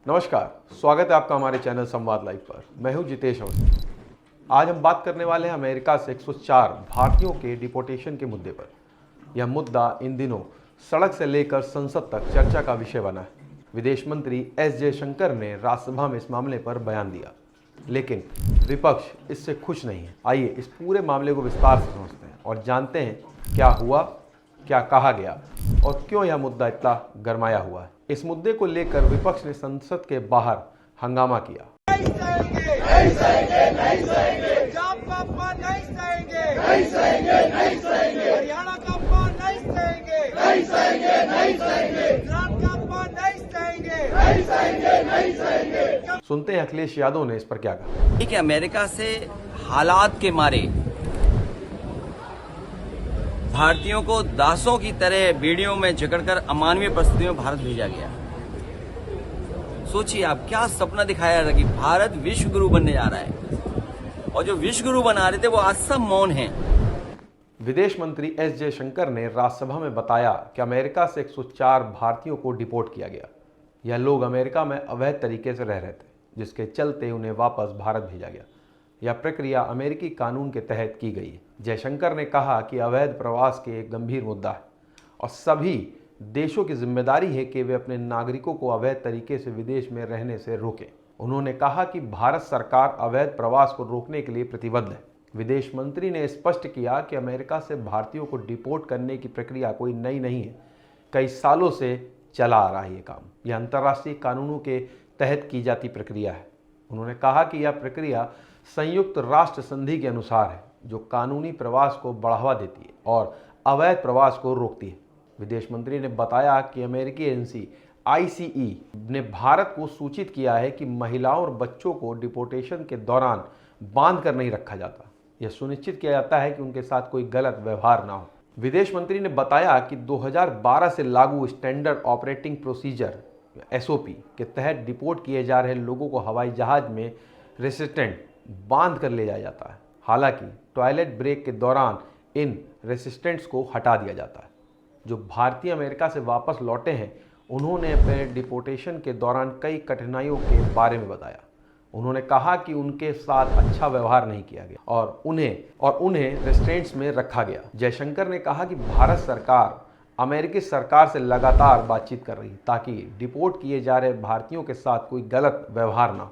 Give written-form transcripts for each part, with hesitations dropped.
नमस्कार, स्वागत है आपका हमारे चैनल संवाद लाइव पर। मैं हूं जितेश अवस्थी। आज हम बात करने वाले हैं अमेरिका से 104 भारतीयों के डिपोर्टेशन के मुद्दे पर। यह मुद्दा इन दिनों सड़क से लेकर संसद तक चर्चा का विषय बना है। विदेश मंत्री एस जयशंकर ने राज्यसभा में इस मामले पर बयान दिया, लेकिन विपक्ष इससे खुश नहीं है। आइए इस पूरे मामले को विस्तार से समझते हैं और जानते हैं क्या हुआ, क्या कहा गया और क्यों यह मुद्दा इतना गरमाया हुआ है। इस मुद्दे को लेकर विपक्ष ने संसद के बाहर हंगामा किया। नहीं सहेंगे, नहीं सहेंगे, नहीं सहेंगे। पंजाब का अपमान नहीं सहेंगे, नहीं सहेंगे, नहीं सहेंगे। हरियाणा का अपमान नहीं सहेंगे, नहीं सहेंगे, नहीं सहेंगे। गुजरात का अपमान नहीं सहेंगे, नहीं सहेंगे, नहीं सहेंगे। सुनते हैं अखिलेश यादव ने इस पर क्या कहा। कि अमेरिका से हालात के मारे भारतीयों को दासों की तरह बेड़ियों में जकड़कर अमानवीय परिस्थितियों में भारत भेजा गया। सोचिए आप, क्या सपना दिखाया था कि भारत विश्व गुरु बनने जा रहा है, और जो विश्व गुरु बना रहे थे वो आज सब मौन हैं। विदेश मंत्री एस जयशंकर ने राज्यसभा में बताया कि अमेरिका से 104 भारतीयों को डिपोर्ट किया गया। यह लोग अमेरिका में अवैध तरीके से रह रहे थे, जिसके चलते उन्हें वापस भारत भेजा गया। यह प्रक्रिया अमेरिकी कानून के तहत की गई है। जयशंकर ने कहा कि अवैध प्रवास के एक गंभीर मुद्दा है और सभी देशों की जिम्मेदारी है कि वे अपने नागरिकों को अवैध तरीके से विदेश में रहने से रोकें। उन्होंने कहा कि भारत सरकार अवैध प्रवास को रोकने के लिए प्रतिबद्ध है। विदेश मंत्री ने स्पष्ट किया कि अमेरिका से भारतीयों को डिपोर्ट करने की प्रक्रिया कोई नई नहीं है, कई सालों से चला आ रहा है ये काम। यह अंतर्राष्ट्रीय कानूनों के तहत की जाती प्रक्रिया है। उन्होंने कहा कि यह प्रक्रिया संयुक्त राष्ट्र संधि के अनुसार है, जो कानूनी प्रवास को बढ़ावा देती है और अवैध प्रवास को रोकती है। विदेश मंत्री ने बताया कि अमेरिकी एजेंसी ICE ने भारत को सूचित किया है कि महिलाओं और बच्चों को डिपोर्टेशन के दौरान बांध कर नहीं रखा जाता। यह सुनिश्चित किया जाता है कि उनके साथ कोई गलत व्यवहार ना हो। विदेश मंत्री ने बताया कि 2012 से लागू स्टैंडर्ड ऑपरेटिंग प्रोसीजर SOP के तहत डिपोर्ट किए जा रहे लोगों को हवाई जहाज में रेसिस्टेंट बांध कर ले जाया जाता है। हालांकि टॉयलेट ब्रेक के दौरान इन रेसिस्टेंट्स को हटा दिया जाता है। जो भारतीय अमेरिका से वापस लौटे हैं, उन्होंने अपने डिपोर्टेशन के दौरान कई कठिनाइयों के बारे में बताया। उन्होंने कहा कि उनके साथ अच्छा व्यवहार नहीं किया गया और उन्हें रेस्ट्रेंट्स में रखा गया। जयशंकर ने कहा कि भारत सरकार अमेरिकी सरकार से लगातार बातचीत कर रही है ताकि डिपोर्ट किए जा रहे भारतीयों के साथ कोई गलत व्यवहार ना हो।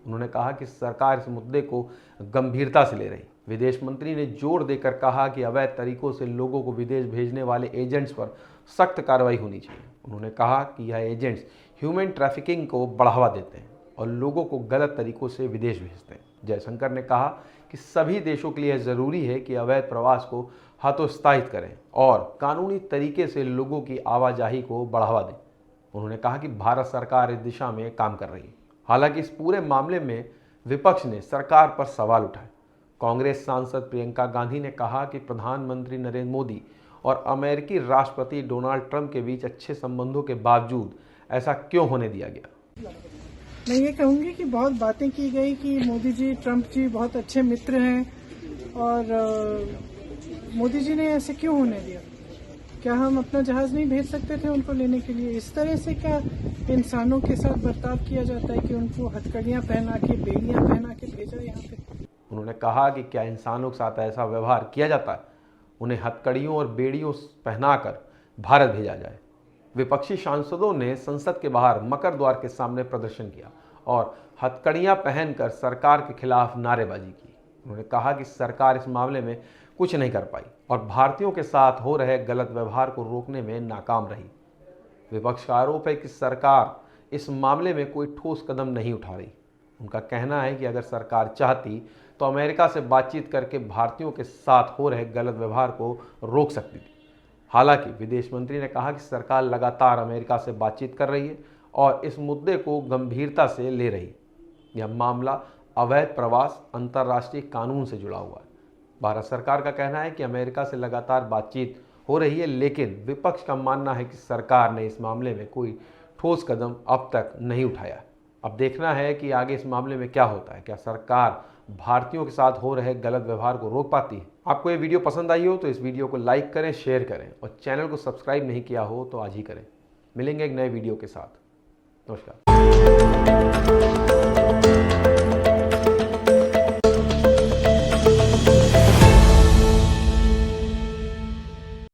उन्होंने कहा कि सरकार इस मुद्दे को गंभीरता से ले रही। विदेश मंत्री ने जोर देकर कहा कि अवैध तरीकों से लोगों को विदेश भेजने वाले एजेंट्स पर सख्त कार्रवाई होनी चाहिए। उन्होंने कहा कि यह एजेंट्स ह्यूमन ट्रैफिकिंग को बढ़ावा देते हैं और लोगों को गलत तरीकों से विदेश भेजते हैं। जयशंकर ने कहा कि सभी देशों के लिए यह जरूरी है कि अवैध प्रवास को हतोत्साहित करें और कानूनी तरीके से लोगों की आवाजाही को बढ़ावा दें। उन्होंने कहा कि भारत सरकार इस दिशा में काम कर रही है। हालांकि इस पूरे मामले में विपक्ष ने सरकार पर सवाल उठाए। कांग्रेस सांसद प्रियंका गांधी ने कहा कि प्रधानमंत्री नरेंद्र मोदी और अमेरिकी राष्ट्रपति डोनाल्ड ट्रंप के बीच अच्छे संबंधों के बावजूद ऐसा क्यों होने दिया गया। मैं ये कहूँगी कि बहुत बातें की गई कि मोदी जी ट्रंप जी बहुत अच्छे मित्र हैं और मोदी जी ने ऐसे क्यों होने दिया। क्या हम अपना जहाज नहीं भेज सकते थे उनको लेने के लिए। इस तरह से क्या इंसानों के साथ बर्ताव किया जाता है कि उनको हथकड़ियाँ पहना के बेड़ियाँ पहना के भेजा यहाँ पे। उन्होंने कहा कि क्या इंसानों के साथ ऐसा व्यवहार किया जाता है, उन्हें हथकड़ियों और बेड़ियों पहनाकर भारत भेजा जाए। विपक्षी सांसदों ने संसद के बाहर मकर द्वार के सामने प्रदर्शन किया और हथकड़ियाँ पहनकर सरकार के खिलाफ नारेबाजी की। उन्होंने कहा कि सरकार इस मामले में कुछ नहीं कर पाई और भारतीयों के साथ हो रहे गलत व्यवहार को रोकने में नाकाम रही। विपक्ष का आरोप है कि सरकार इस मामले में कोई ठोस कदम नहीं उठा रही। उनका कहना है कि अगर सरकार चाहती तो अमेरिका से बातचीत करके भारतीयों के साथ हो रहे गलत व्यवहार को रोक सकती थी। हालांकि विदेश मंत्री ने कहा कि सरकार लगातार अमेरिका से बातचीत कर रही है और इस मुद्दे को गंभीरता से ले रही है। यह मामला अवैध प्रवास अंतर्राष्ट्रीय कानून से जुड़ा हुआ है। भारत सरकार का कहना है कि अमेरिका से लगातार बातचीत हो रही है, लेकिन विपक्ष का मानना है कि सरकार ने इस मामले में कोई ठोस कदम अब तक नहीं उठाया। अब देखना है कि आगे इस मामले में क्या होता है। क्या सरकार भारतीयों के साथ हो रहे गलत व्यवहार को रोक पाती है। आपको ये वीडियो पसंद आई हो तो इस वीडियो को लाइक करें, शेयर करें और चैनल को सब्सक्राइब नहीं किया हो तो आज ही करें। मिलेंगे एक नए वीडियो के साथ। नमस्कार। हैं।